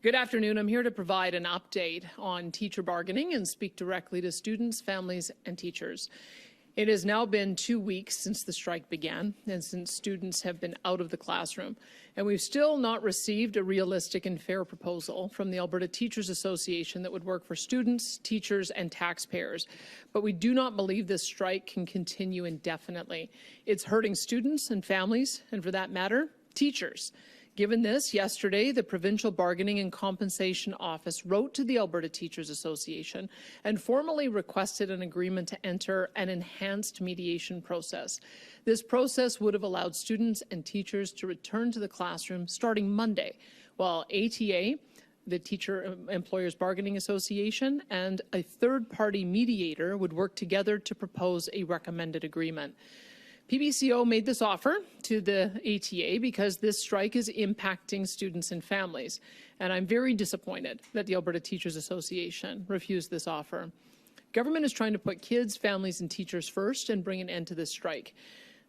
Good afternoon. I'm here to provide an update on teacher bargaining and speak directly to students, families, and teachers. It has now been 2 weeks since the strike began and since students have been out of the classroom, and we've still not received a realistic and fair proposal from the Alberta Teachers Association that would work for students, teachers, and taxpayers. But we do not believe this strike can continue indefinitely. It's hurting students and families, and for that matter, teachers. Given this, yesterday, the Provincial Bargaining and Compensation Office wrote to the Alberta Teachers Association and formally requested an agreement to enter an enhanced mediation process. This process would have allowed students and teachers to return to the classroom starting Monday, while ATA, the Teacher Employers Bargaining Association, and a third-party mediator would work together to propose a recommended agreement. PBCO made this offer to the ATA because this strike is impacting students and families, and I'm very disappointed that the Alberta Teachers Association refused this offer. Government is trying to put kids, families, and teachers first and bring an end to this strike.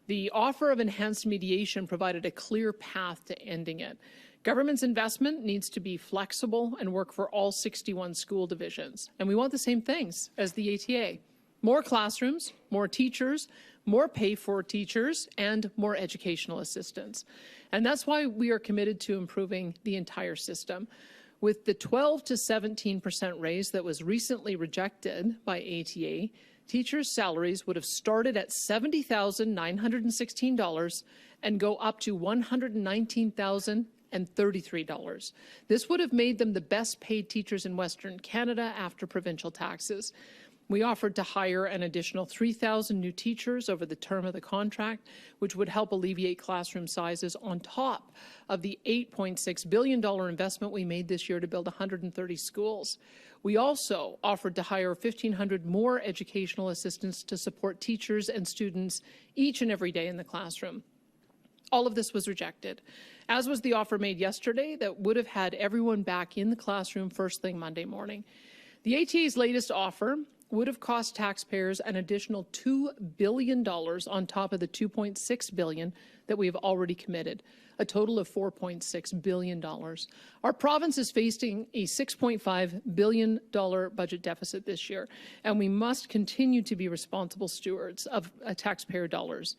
The offer of enhanced mediation provided a clear path to ending it. Government's investment needs to be flexible and work for all 61 school divisions, and we want the same things as the ATA. More classrooms, more teachers, more pay for teachers, and more educational assistants. And that's why we are committed to improving the entire system. With the 12 to 17% raise that was recently rejected by ATA, teachers' salaries would have started at $70,916 and go up to $119,033. This would have made them the best paid teachers in Western Canada after provincial taxes. We offered to hire an additional 3,000 new teachers over the term of the contract, which would help alleviate classroom sizes on top of the $8.6 billion investment we made this year to build 130 schools. We also offered to hire 1,500 more educational assistants to support teachers and students each and every day in the classroom. All of this was rejected, as was the offer made yesterday that would have had everyone back in the classroom first thing Monday morning. The ATA's latest offer would have cost taxpayers an additional $2 billion on top of the $2.6 billion that we have already committed, a total of $4.6 billion. Our province is facing a $6.5 billion budget deficit this year, and we must continue to be responsible stewards of taxpayer dollars.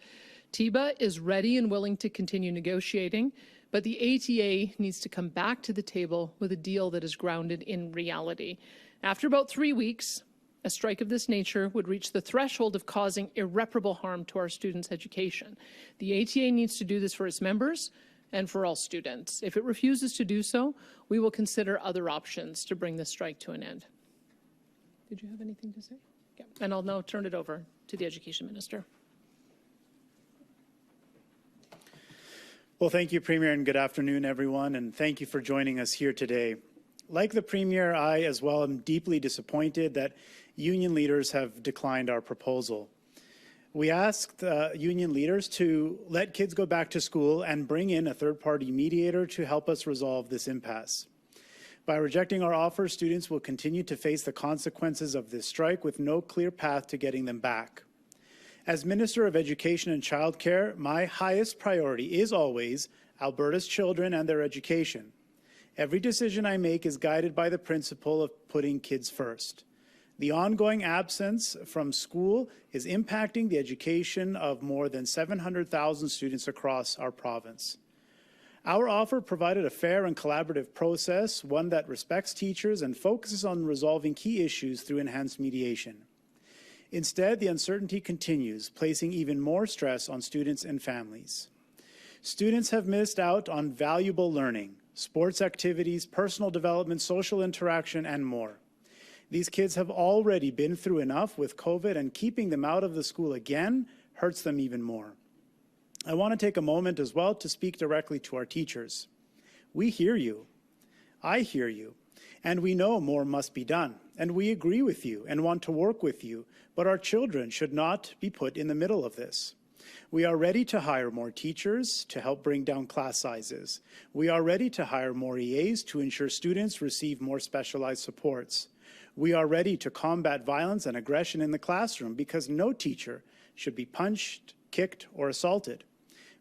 TEBA is ready and willing to continue negotiating, but the ATA needs to come back to the table with a deal that is grounded in reality. After about 3 weeks, a strike of this nature would reach the threshold of causing irreparable harm to our students' education. The ATA needs to do this for its members and for all students. If it refuses to do so, we will consider other options to bring this strike to an end. Did you have anything to say? Yeah. And I'll now turn it over to the Education Minister. Well, thank you, Premier, and good afternoon, everyone, and thank you for joining us here today. Like the Premier, I as well am deeply disappointed that union leaders have declined our proposal. We asked union leaders to let kids go back to school and bring in a third-party mediator to help us resolve this impasse. By rejecting our offer, students will continue to face the consequences of this strike with no clear path to getting them back. As Minister of Education and Childcare, my highest priority is always Alberta's children and their education. Every decision I make is guided by the principle of putting kids first. The ongoing absence from school is impacting the education of more than 700,000 students across our province. Our offer provided a fair and collaborative process, one that respects teachers and focuses on resolving key issues through enhanced mediation. Instead, the uncertainty continues, placing even more stress on students and families. Students have missed out on valuable learning, sports activities, personal development, social interaction, and more. These kids have already been through enough with COVID, and keeping them out of the school again hurts them even more. I want to take a moment as well to speak directly to our teachers. We hear you. I hear you. And we know more must be done. And we agree with you and want to work with you. But our children should not be put in the middle of this. We are ready to hire more teachers to help bring down class sizes. We are ready to hire more EAs to ensure students receive more specialized supports. We are ready to combat violence and aggression in the classroom because no teacher should be punched, kicked, or assaulted.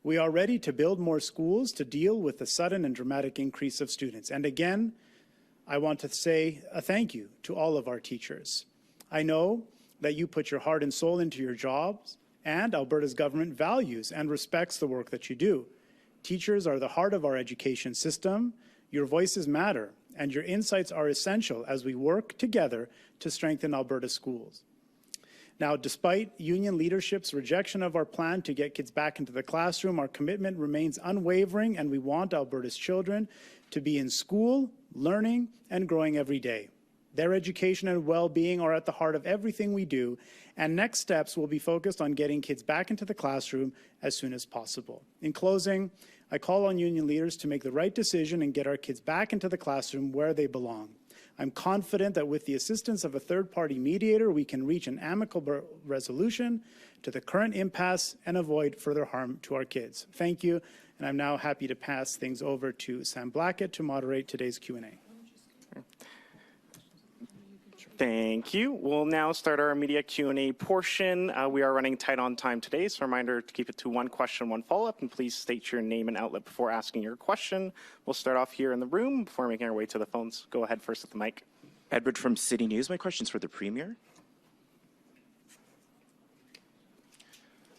We are ready to build more schools to deal with the sudden and dramatic increase of students. And again, I want to say a thank you to all of our teachers. I know that you put your heart and soul into your jobs, and Alberta's government values and respects the work that you do. Teachers are the heart of our education system. Your voices matter, and your insights are essential as we work together to strengthen Alberta schools. Now, despite union leadership's rejection of our plan to get kids back into the classroom, our commitment remains unwavering, and we want Alberta's children to be in school, learning, and growing every day. Their education and well-being are at the heart of everything we do, and next steps will be focused on getting kids back into the classroom as soon as possible. In closing, I call on union leaders to make the right decision and get our kids back into the classroom where they belong. I'm confident that with the assistance of a third-party mediator, we can reach an amicable resolution to the current impasse and avoid further harm to our kids. Thank you, and I'm now happy to pass things over to Sam Blackett to moderate today's Q&A. Thank you. We'll now start our media Q&A portion. We are running tight on time today, so a reminder to keep it to one question, one follow-up, and please state your name and outlet before asking your question. We'll start off here in the room before making our way to the phones. Go ahead first with the mic. Edward from City News. My question's for the Premier.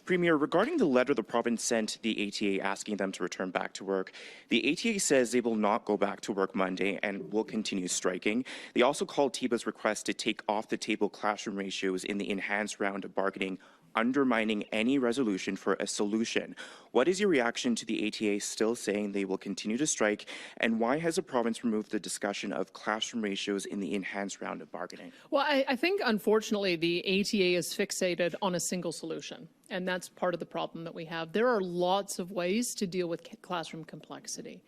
Premier, regarding the letter the province sent to the ATA asking them to return back to work, the ATA says they will not go back to work Monday and will continue striking. They also called TEBA's request to take off the table classroom ratios in the enhanced round of bargaining, undermining any resolution for a solution. What is your reaction to the ATA still saying they will continue to strike, and why has the province removed the discussion of classroom ratios in the enhanced round of bargaining? Well, I think, unfortunately, the ATA is fixated on a single solution, and that's part of the problem that we have. There are lots of ways to deal with classroom complexity,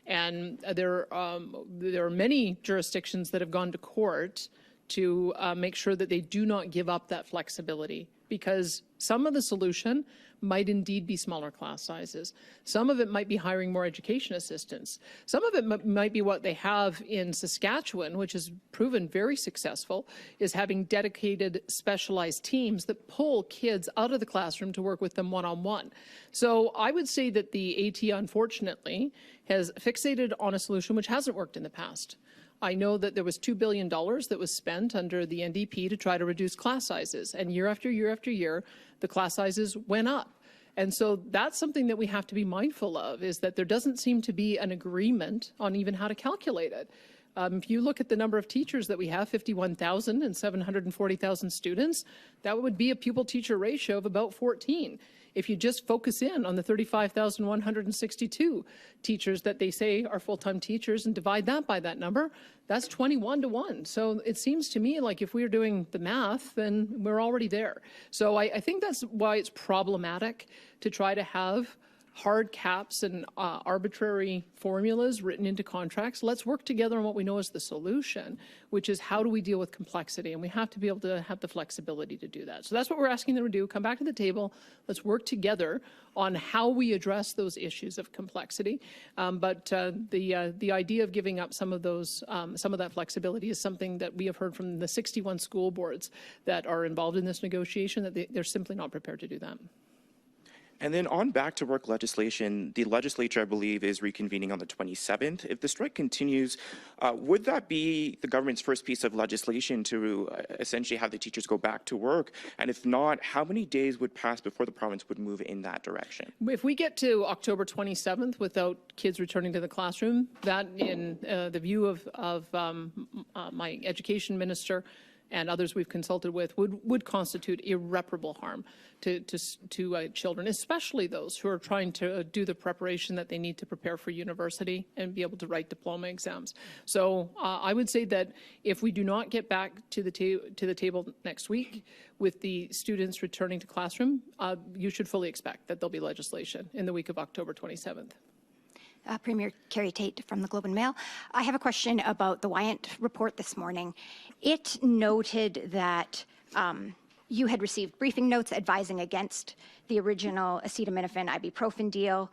and there are many jurisdictions that have gone to court to make sure that they do not give up that flexibility, because some of the solution might indeed be smaller class sizes. Some of it might be hiring more education assistants. Some of it might be what they have in Saskatchewan, which has proven very successful, is having dedicated specialized teams that pull kids out of the classroom to work with them one-on-one. So I would say that the AT, unfortunately, has fixated on a solution which hasn't worked in the past. I know that there was $2 billion that was spent under the NDP to try to reduce class sizes, and year after year after year, the class sizes went up. And so that's something that we have to be mindful of, is that there doesn't seem to be an agreement on even how to calculate it. If you look at the number of teachers that we have, 51,000 and 740,000 students, that would be a pupil-teacher ratio of about 14. If you just focus in on the 35,162 teachers that they say are full-time teachers and divide that by that number, that's 21 to 1. So it seems to me like if we're doing the math, then we're already there. So I think that's why it's problematic to try to have hard caps and arbitrary formulas written into contracts. Let's work together on what we know is the solution, which is how do we deal with complexity, and we have to be able to have the flexibility to do that. So that's what we're asking them to do. Come back to the table. Let's work together on how we address those issues of complexity. But the idea of giving up some of those, some of that flexibility is something that we have heard from the 61 school boards that are involved in this negotiation, that they're simply not prepared to do that. And then on back-to-work legislation, the legislature, I believe, is reconvening on the 27th. If the strike continues, would that be the government's first piece of legislation to essentially have the teachers go back to work? And if not, how many days would pass before the province would move in that direction? If we get to October 27th without kids returning to the classroom, that, in the view of my education minister and others we've consulted with, would constitute irreparable harm to children, especially those who are trying to do the preparation that they need to prepare for university and be able to write diploma exams. So I would say that if we do not get back to the table next week with the students returning to classroom, you should fully expect that there'll be legislation in the week of October 27th. Premier Carrie Tate from the Globe and Mail. I have a question about the Wyant report this morning. It noted that you had received briefing notes advising against the original acetaminophen ibuprofen deal.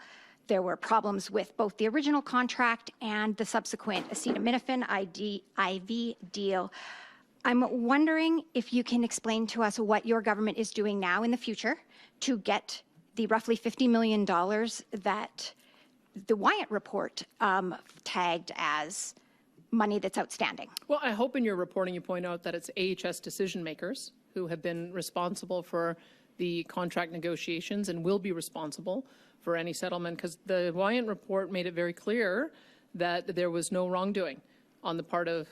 There were problems with both the original contract and the subsequent acetaminophen IV deal. I'm wondering if you can explain to us what your government is doing now in the future to get the roughly $50 million that the Wyant report tagged as money that's outstanding? Well, I hope in your reporting you point out that it's AHS decision makers who have been responsible for the contract negotiations and will be responsible for any settlement, because the Wyant report made it very clear that there was no wrongdoing on the part of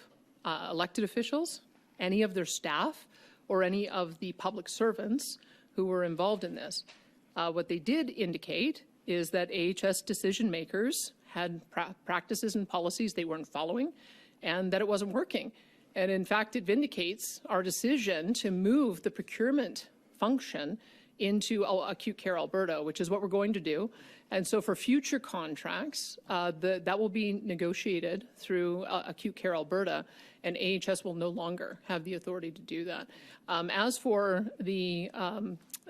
elected officials, any of their staff, or any of the public servants who were involved in this. What they did indicate is that AHS decision makers had practices and policies they weren't following, and that it wasn't working. And in fact, it vindicates our decision to move the procurement function into Acute Care Alberta, which is what we're going to do. And so for future contracts, that will be negotiated through Acute Care Alberta, and AHS will no longer have the authority to do that. As for the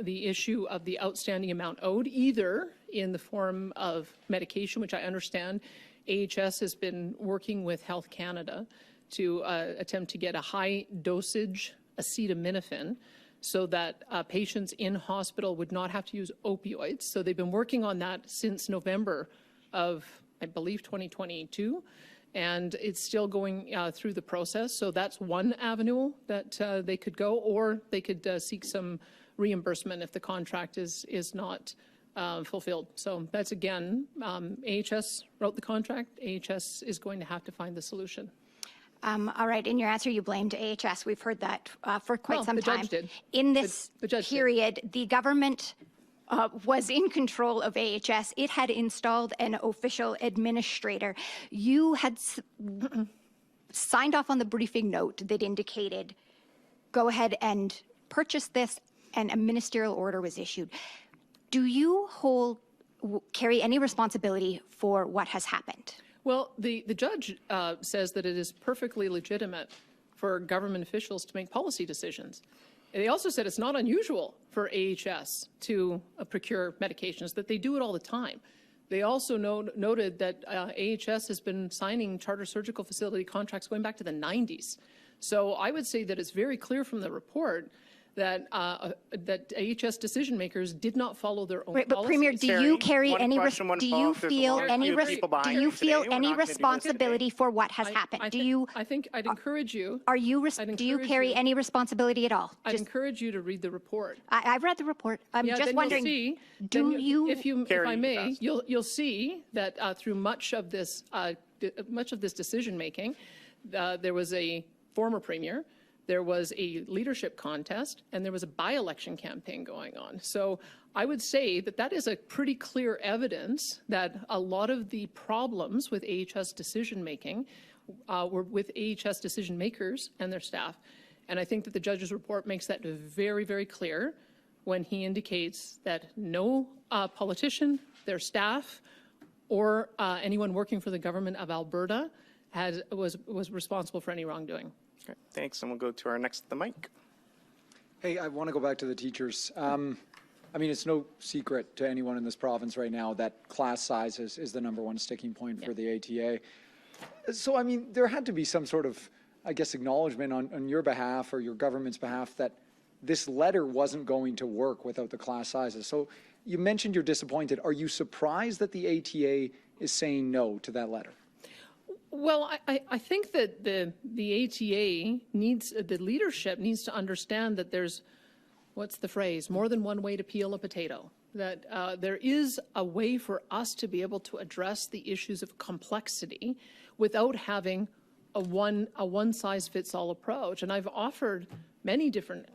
issue of the outstanding amount owed, either in the form of medication, which I understand AHS has been working with Health Canada to attempt to get a high dosage acetaminophen so that patients in hospital would not have to use opioids. So they've been working on that since November of, I believe, 2022, and it's still going through the process. So that's one avenue that they could go, or they could seek some reimbursement if the contract is not fulfilled. So that's, again, AHS wrote the contract. AHS is going to have to find the solution. All right. In your answer, you blamed AHS. We've heard that for quite some the time. judge did. In this The judge did. period, the government was in control of AHS. It had installed an official administrator. You had signed off on the briefing note that indicated, go ahead and purchase this, and a ministerial order was issued. Do you carry any responsibility for what has happened? Well, the judge says that it is perfectly legitimate for government officials to make policy decisions. They also said it's not unusual for AHS to procure medications, that they do it all the time. They also noted that AHS has been signing charter surgical facility contracts going back to the 90s. So I would say that it's very clear from the report that that AHS decision makers did not follow their own Right, but policies. Premier, do you carry One any question, one do you follow-up. There's a feel large any queue of people behind do you you feel today. We're any not gonna do this today. responsibility for what has happened? I think I'd encourage you. Do you encourage carry you- any responsibility at all? I'd encourage you to read the report. I've read the report. I'm Yeah, just then wondering. You'll see, do then you? if Carrie, I you may, asked. you'll see that through much of this decision making, there was a former premier, there was a leadership contest, and there was a by-election campaign going on. So I would say that that is a pretty clear evidence that a lot of the problems with AHS decision making were with AHS decision makers and their staff. And I think that the judge's report makes that very, very clear when he indicates that no politician, their staff, or anyone working for the government of Alberta was responsible for any wrongdoing. Okay, thanks, and we'll go to our next at the mic. Hey, I want to go back to the teachers. I mean, it's no secret to anyone in this province right now that class size is the #1 sticking point for the ATA. So, I mean, there had to be some sort of, I guess, acknowledgement on your behalf or your government's behalf that this letter wasn't going to work without the class sizes. So you mentioned you're disappointed. Are you surprised that the ATA is saying no to that letter? Well, I think that the ATA the leadership needs to understand that there's, what's the phrase, more than one way to peel a potato. That there is a way for us to be able to address the issues of complexity without having a one-size-fits-all approach. And I've offered many different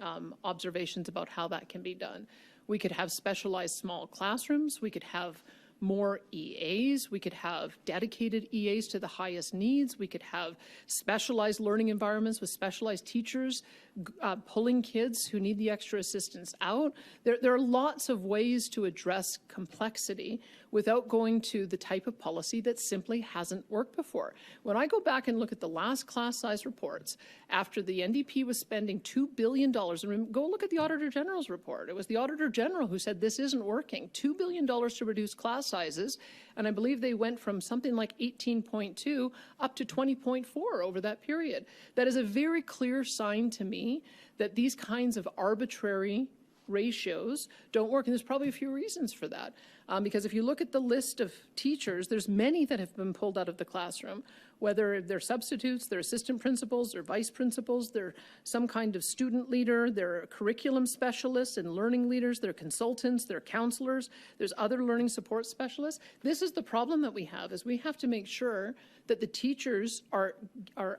observations about how that can be done. We could have specialized small classrooms. We could have more EAs. We could have dedicated EAs to the highest needs. We could have specialized learning environments with specialized teachers pulling kids who need the extra assistance out. There are lots of ways to address complexity without going to the type of policy that simply hasn't worked before. When I go back and look at the last class size reports, after the NDP was spending $2 billion, and go look at the Auditor General's report. It was the Auditor General who said this isn't working. $2 billion to reduce class sizes, and I believe they went from something like 18.2 up to 20.4 over that period. That is a very clear sign to me that these kinds of arbitrary ratios don't work, and there's probably a few reasons for that. Because if you look at the list of teachers, there's many that have been pulled out of the classroom, whether they're substitutes, they're assistant principals, they're vice principals, they're some kind of student leader, they're curriculum specialists and learning leaders, they're consultants, they're counselors, there's other learning support specialists. This is the problem that we have, is we have to make sure that the teachers are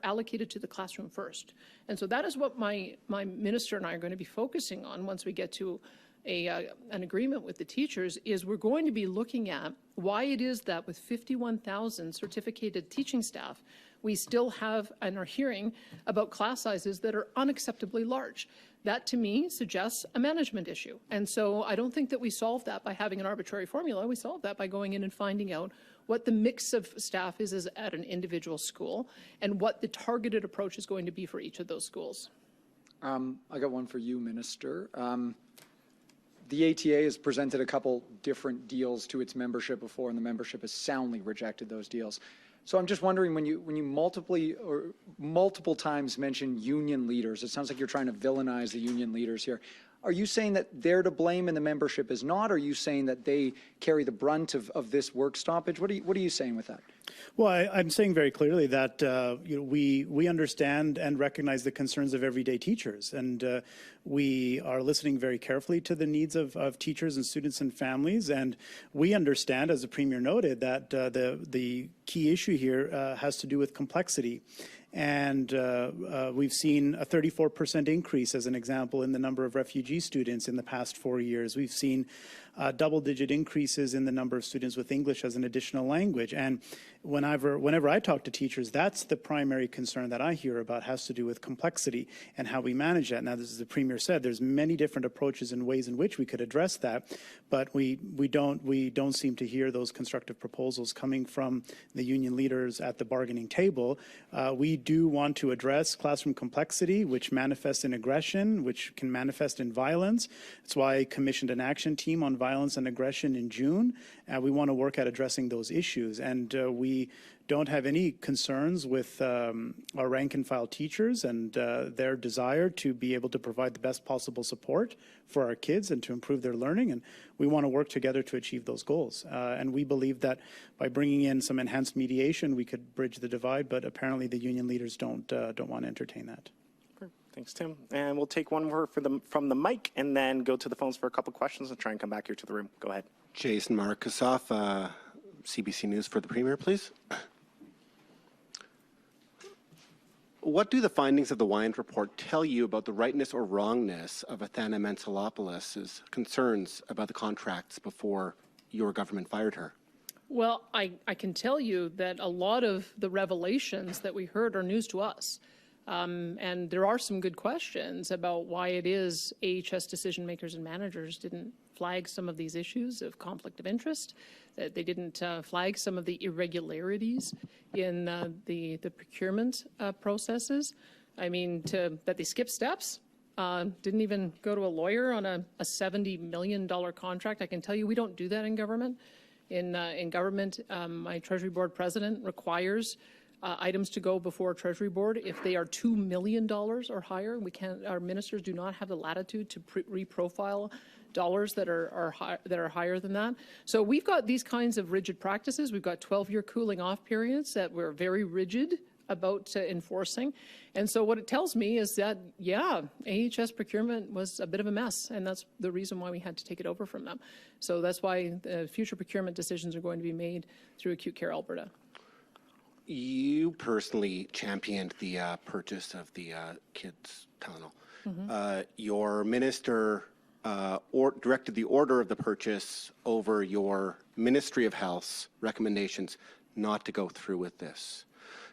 allocated to the classroom first. And so that is what my minister and I are going to be focusing on once we get to an agreement with the teachers, is we're going to be looking at why it is that with 51,000 certificated teaching staff, we still have and are hearing about class sizes that are unacceptably large. That, to me, suggests a management issue. And so I don't think that we solve that by having an arbitrary formula. We solve that by going in and finding out what the mix of staff is at an individual school and what the targeted approach is going to be for each of those schools. I got one for you, Minister. The ATA has presented a couple different deals to its membership before, and the membership has soundly rejected those deals. So I'm just wondering, when you multiple times mention union leaders, it sounds like you're trying to villainize the union leaders here. Are you saying that they're to blame and the membership is not? Or are you saying that they carry the brunt of this work stoppage? What are you saying with that? Well, I'm saying very clearly that we understand and recognize the concerns of everyday teachers, and we are listening very carefully to the needs of teachers and students and families. And we understand, as the Premier noted, that the key issue here has to do with complexity. And we've seen a 34% increase, as an example, in the number of refugee students in the past 4 years. We've seen double-digit increases in the number of students with English as an additional language. And whenever I talk to teachers, that's the primary concern that I hear about, has to do with complexity and how we manage that. Now, as the Premier said, there's many different approaches and ways in which we could address that, but we don't seem to hear those constructive proposals coming from the union leaders at the bargaining table. We do want to address classroom complexity, which manifests in aggression, which can manifest in violence. That's why I commissioned an action team on violence and aggression in June. We want to work at addressing those issues. And we don't have any concerns with our rank and file teachers and their desire to be able to provide the best possible support for our kids and to improve their learning. And we want to work together to achieve those goals. And we believe that by bringing in some enhanced mediation, we could bridge the divide, but apparently the union leaders don't want to entertain that. Thanks, Tim. And we'll take one more from the mic and then go to the phones for a couple questions and try and come back here to the room. Go ahead. Jason Markusoff, CBC News for the Premier, please. What do the findings of the Wyant report tell you about the rightness or wrongness of Athana Mentzelopoulos' concerns about the contracts before your government fired her? Well, I can tell you that a lot of the revelations that we heard are news to us. And there are some good questions about why it is AHS decision makers and managers didn't flag some of these issues of conflict of interest, that they didn't flag some of the irregularities in the procurement processes. I mean, that they skipped steps, didn't even go to a lawyer on a $70 million contract. I can tell you we don't do that in government. In government, my Treasury Board president requires items to go before Treasury Board if they are $2 million or higher. We can't. Our ministers do not have the latitude to reprofile dollars that are higher than that. So we've got these kinds of rigid practices. We've got 12-year cooling off periods that we're very rigid about enforcing. And so what it tells me is that, yeah, AHS procurement was a bit of a mess, and that's the reason why we had to take it over from them. So that's why the future procurement decisions are going to be made through Acute Care Alberta. You personally championed the purchase of the kids' Tylenol. Mm-hmm. Your minister directed the order of the purchase over your Ministry of Health's recommendations not to go through with this.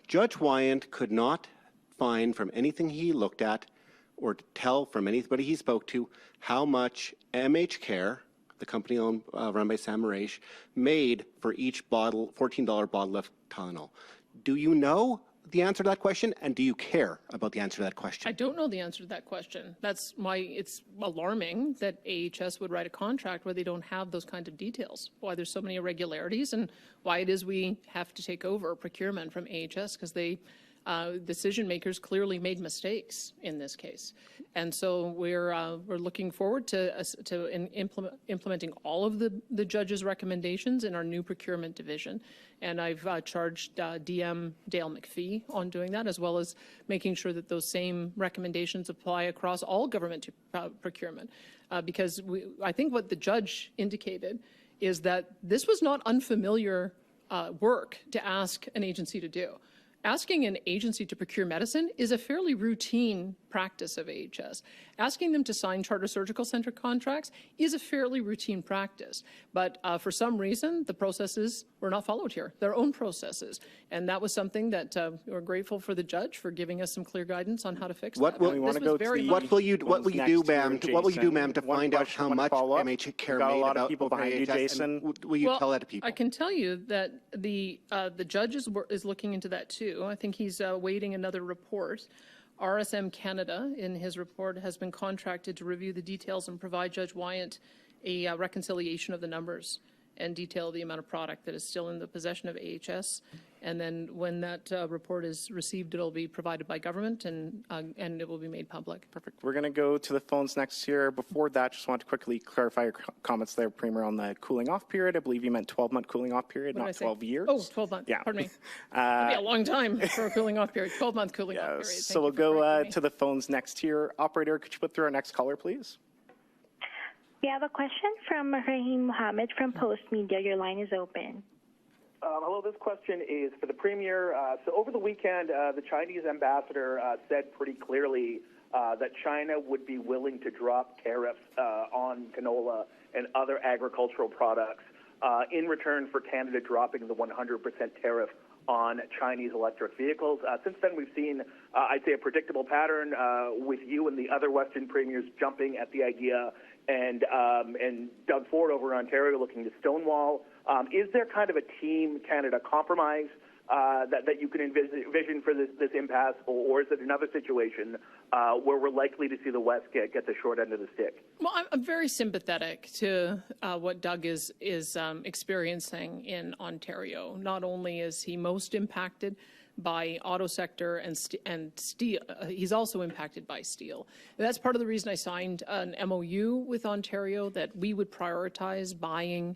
Judge Wyant could not find from anything he looked at or tell from anybody he spoke to how much MH Care, the company run by Sam Maraish, made for each bottle, $14 bottle of Tylenol. Do you know the answer to that question, and do you care about the answer to that question? I don't know the answer to that question. That's why it's alarming that AHS would write a contract where they don't have those kind of details, why there's so many irregularities, and why it is we have to take over procurement from AHS, because they decision makers clearly made mistakes in this case. And so we're looking forward to implementing all of the judge's recommendations in our new procurement division. And I've charged DM Dale McPhee on doing that, as well as making sure that those same recommendations apply across all government procurement. Because I think what the judge indicated is that this was not unfamiliar work to ask an agency to do. Asking an agency to procure medicine is a fairly routine practice of AHS. Asking them to sign charter surgical center contracts is a fairly routine practice. But for some reason, the processes were not followed here, their own processes. And that was something that we're grateful for the judge for giving us some clear guidance on how to fix that. What will you do, ma'am, to find out how much MH care made about people behind you, Jason? Will you tell that to people? I can tell you that the judge is looking into that too. I think he's awaiting another report. RSM Canada, in his report, has been contracted to review the details and provide Judge Wyant a reconciliation of the numbers and detail the amount of product that is still in the possession of AHS. And then when that report is received, it'll be provided by government and it will be made public. Perfect. We're going to go to the phones next here. Before that, just want to quickly clarify your comments there, Premier, on the cooling off period. I believe you meant 12-month cooling off period, not 12 years. Oh, 12 months. Yeah. Pardon me. That'd be a long time for a cooling off period. 12-month cooling off period. So we'll go to the phones next here. Operator, could you put through our next caller, please? We have a question from Rahim Mohammed from Post Media. Your line is open. Hello, this question is for the Premier. So over the weekend, the Chinese ambassador said pretty clearly that China would be willing to drop tariffs on canola and other agricultural products in return for Canada dropping the 100% tariff on Chinese electric vehicles. Since then, we've seen, I'd say, a predictable pattern with you and the other Western premiers jumping at the idea and Doug Ford over in Ontario looking to stonewall. Is there kind of a Team Canada compromise that you can envision for this impasse, or is it another situation where we're likely to see the West get the short end of the stick? Well, I'm very sympathetic to what Doug is experiencing in Ontario. Not only is he most impacted by auto sector and steel, he's also impacted by steel. And that's part of the reason I signed an MOU with Ontario that we would prioritize buying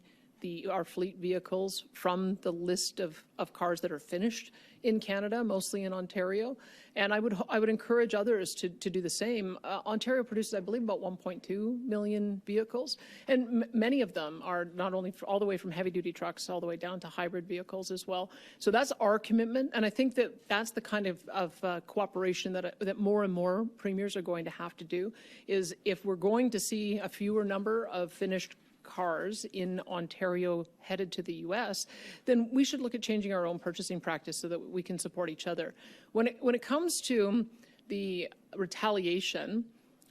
our fleet vehicles from the list of cars that are finished in Canada, mostly in Ontario. And I would encourage others to do the same. Ontario produces, I believe, about 1.2 million vehicles. And many of them are not only all the way from heavy-duty trucks all the way down to hybrid vehicles as well. So that's our commitment. And I think that that's the kind of cooperation that more and more premiers are going to have to do, is if we're going to see a fewer number of finished cars in Ontario headed to the U.S., then we should look at changing our own purchasing practice so that we can support each other. When it comes to the retaliation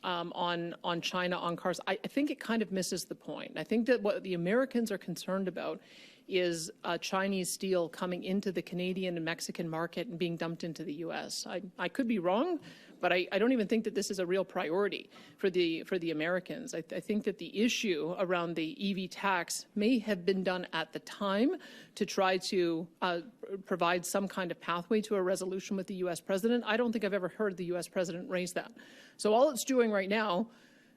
on China on cars, I think it kind of misses the point. I think that what the Americans are concerned about is Chinese steel coming into the Canadian and Mexican market and being dumped into the U.S. I could be wrong, but I don't even think that this is a real priority for the Americans. I think that the issue around the EV tax may have been done at the time to try to provide some kind of pathway to a resolution with the U.S. president. I don't think I've ever heard the U.S. president raise that. So all it's doing right now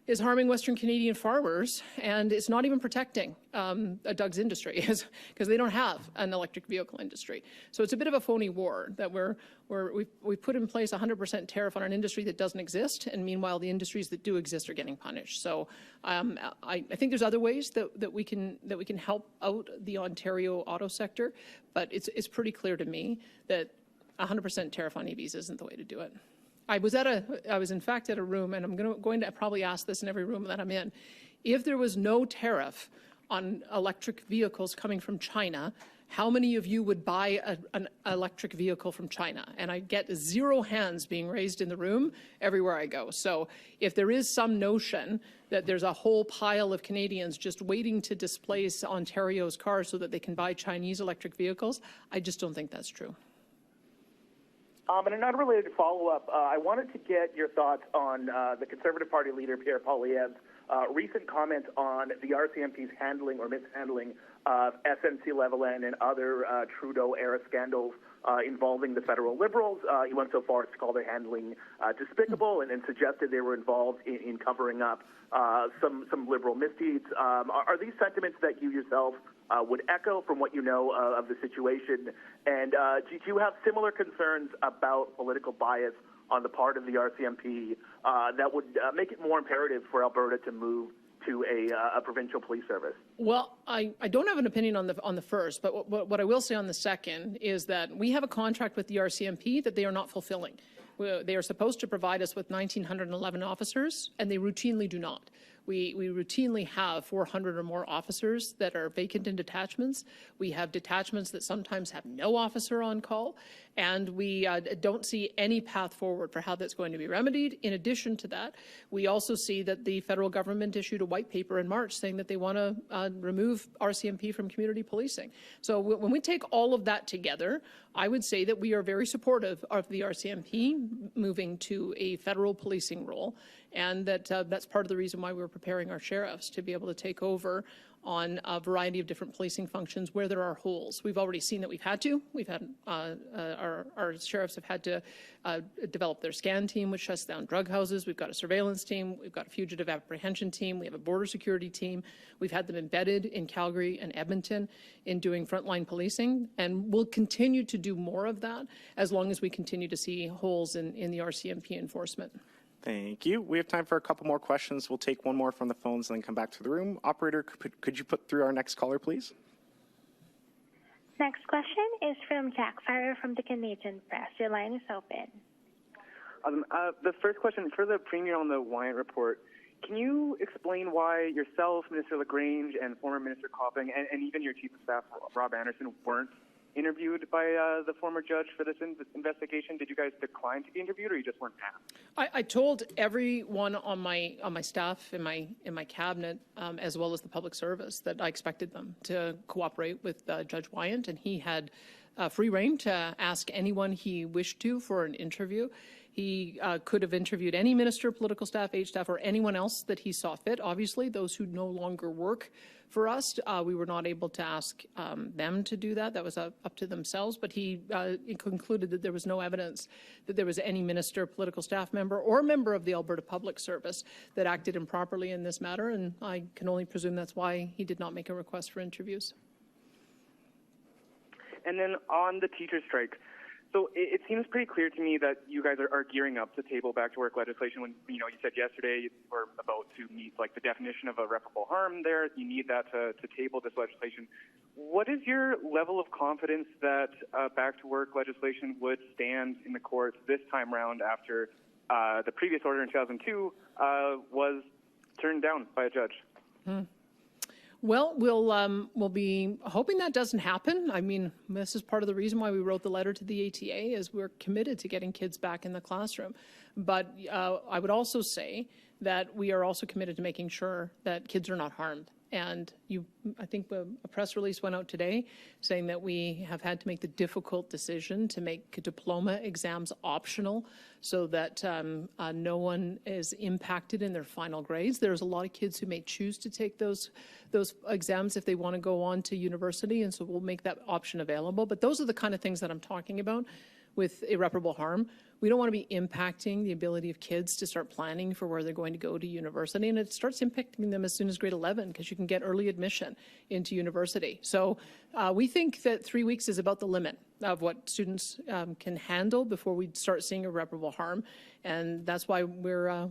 is harming Western Canadian farmers, and it's not even protecting Doug's industry, because they don't have an electric vehicle industry. So it's a bit of a phony war that we've put in place 100% tariff on an industry that doesn't exist, and meanwhile the industries that do exist are getting punished. So I think there's other ways that we can help out the Ontario auto sector, but it's pretty clear to me that 100% tariff on EVs isn't the way to do it. I was in fact at a room, and I'm going to probably ask this in every room that I'm in. If there was no tariff on electric vehicles coming from China, how many of you would buy an electric vehicle from China? And I get 0 hands being raised in the room everywhere I go. So if there is some notion that there's a whole pile of Canadians just waiting to displace Ontario's cars so that they can buy Chinese electric vehicles, I just don't think that's true. And an unrelated follow-up, I wanted to get your thoughts on the Conservative Party leader, Pierre Poilievre's recent comments on the RCMP's handling or mishandling of SNC-Lavalin and other Trudeau-era scandals involving the federal Liberals. He went so far as to call their handling despicable and suggested they were involved in covering up some Liberal misdeeds. Are these sentiments that you yourself would echo from what you know of the situation? And do you have similar concerns about political bias on the part of the RCMP that would make it more imperative for Alberta to move to a provincial police service? Well, I don't have an opinion on the first, but what I will say on the second is that we have a contract with the RCMP that they are not fulfilling. They are supposed to provide us with 1,911 officers, and they routinely do not. We routinely have 400 or more officers that are vacant in detachments. We have detachments that sometimes have no officer on call, and we don't see any path forward for how that's going to be remedied. In addition to that, we also see that the federal government issued a white paper in March saying that they want to remove RCMP from community policing. So when we take all of that together, I would say that we are very supportive of the RCMP moving to a federal policing role, and that that's part of the reason why we were preparing our sheriffs to be able to take over on a variety of different policing functions where there are holes. We've already seen that we've had to. We've had our sheriffs have had to develop their scan team, which shuts down drug houses. We've got a surveillance team. We've got a fugitive apprehension team. We have a border security team. We've had them embedded in Calgary and Edmonton in doing frontline policing, and we'll continue to do more of that as long as we continue to see holes in the RCMP enforcement. Thank you. We have time for a couple more questions. We'll take one more from the phones and then come back to the room. Operator, could you put through our next caller, please? Next question is from Jack Farrer from the Canadian Press. Your line is open. The first question for the Premier on the Wyant report. Can you explain why yourself, Minister LaGrange, and former Minister Copping, and even your Chief of Staff, Rob Anderson, weren't interviewed by the former judge for this investigation? Did you guys decline to be interviewed, or you just weren't asked? I told everyone on my staff in my cabinet, as well as the public service, that I expected them to cooperate with Judge Wyant, and he had free rein to ask anyone he wished to for an interview. He could have interviewed any minister, political staff, aide staff, or anyone else that he saw fit. Obviously, those who no longer work for us, we were not able to ask them to do that. That was up to themselves. But he concluded that there was no evidence that there was any minister, political staff member, or member of the Alberta Public Service that acted improperly in this matter. And I can only presume that's why he did not make a request for interviews. And then on the teacher strike, so it seems pretty clear to me that you guys are gearing up to table back-to-work legislation when, you said yesterday you were about to meet, the definition of irreparable harm there. You need that to table this legislation. What is your level of confidence that back-to-work legislation would stand in the courts this time round after the previous order in 2002 was turned down by a judge? Well, we'll be hoping that doesn't happen. I mean, this is part of the reason why we wrote the letter to the ATA, is we're committed to getting kids back in the classroom. But I would also say that we are also committed to making sure that kids are not harmed. And I think a press release went out today saying that we have had to make the difficult decision to make diploma exams optional so that no one is impacted in their final grades. There's a lot of kids who may choose to take those exams if they want to go on to university, and so we'll make that option available. But those are the kind of things that I'm talking about with irreparable harm. We don't want to be impacting the ability of kids to start planning for where they're going to go to university, and it starts impacting them as soon as grade 11 because you can get early admission into university. So we think that 3 weeks is about the limit of what students can handle before we start seeing irreparable harm, and that's why we're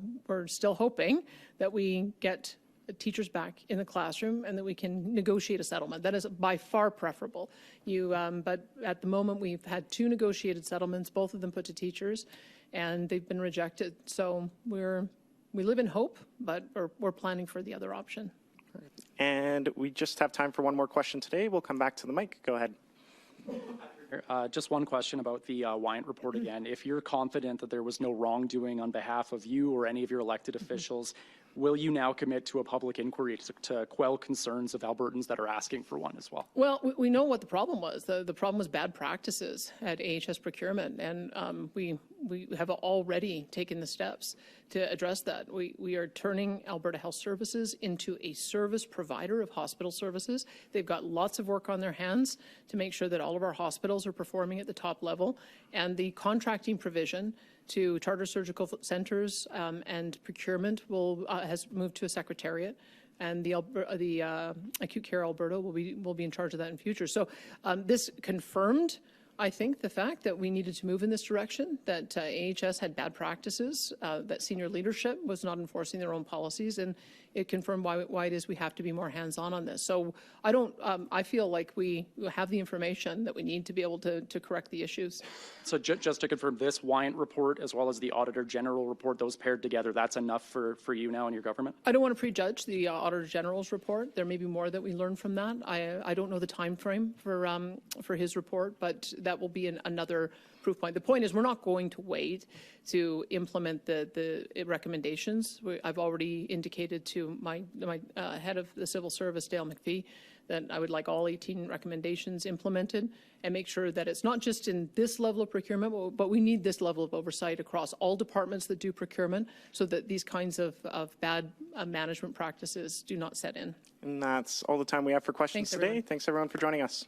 still hoping that we get teachers back in the classroom and that we can negotiate a settlement. That is by far preferable. But at the moment, we've had 2 negotiated settlements, both of them put to teachers, and they've been rejected. So we live in hope, but we're planning for the other option. And we just have time for one more question today. We'll come back to the mic. Go ahead. Just one question about the Wyant report again. If you're confident that there was no wrongdoing on behalf of you or any of your elected officials, will you now commit to a public inquiry to quell concerns of Albertans that are asking for one as well? Well, we know what the problem was. The problem was bad practices at AHS procurement, and we have already taken the steps to address that. We are turning Alberta Health Services into a service provider of hospital services. They've got lots of work on their hands to make sure that all of our hospitals are performing at the top level, and the contracting provision to charter surgical centres and procurement has moved to a secretariat, and the Acute Care Alberta will be in charge of that in future. So this confirmed, I think, the fact that we needed to move in this direction, that AHS had bad practices, that senior leadership was not enforcing their own policies, and it confirmed why it is we have to be more hands-on on this. So I feel like we have the information that we need to be able to correct the issues. So just to confirm, this Wyant report as well as the Auditor General report, those paired together, that's enough for you now in your government? I don't want to prejudge the Auditor General's report. There may be more that we learn from that. I don't know the time frame for his report, but that will be another proof point. The point is we're not going to wait to implement the recommendations. I've already indicated to my head of the civil service, Dale McPhee, that I would like all 18 recommendations implemented and make sure that it's not just in this level of procurement, but we need this level of oversight across all departments that do procurement so that these kinds of bad management practices do not set in. And that's all the time we have for questions Thanks, today. everyone. Thanks, everyone, for joining us.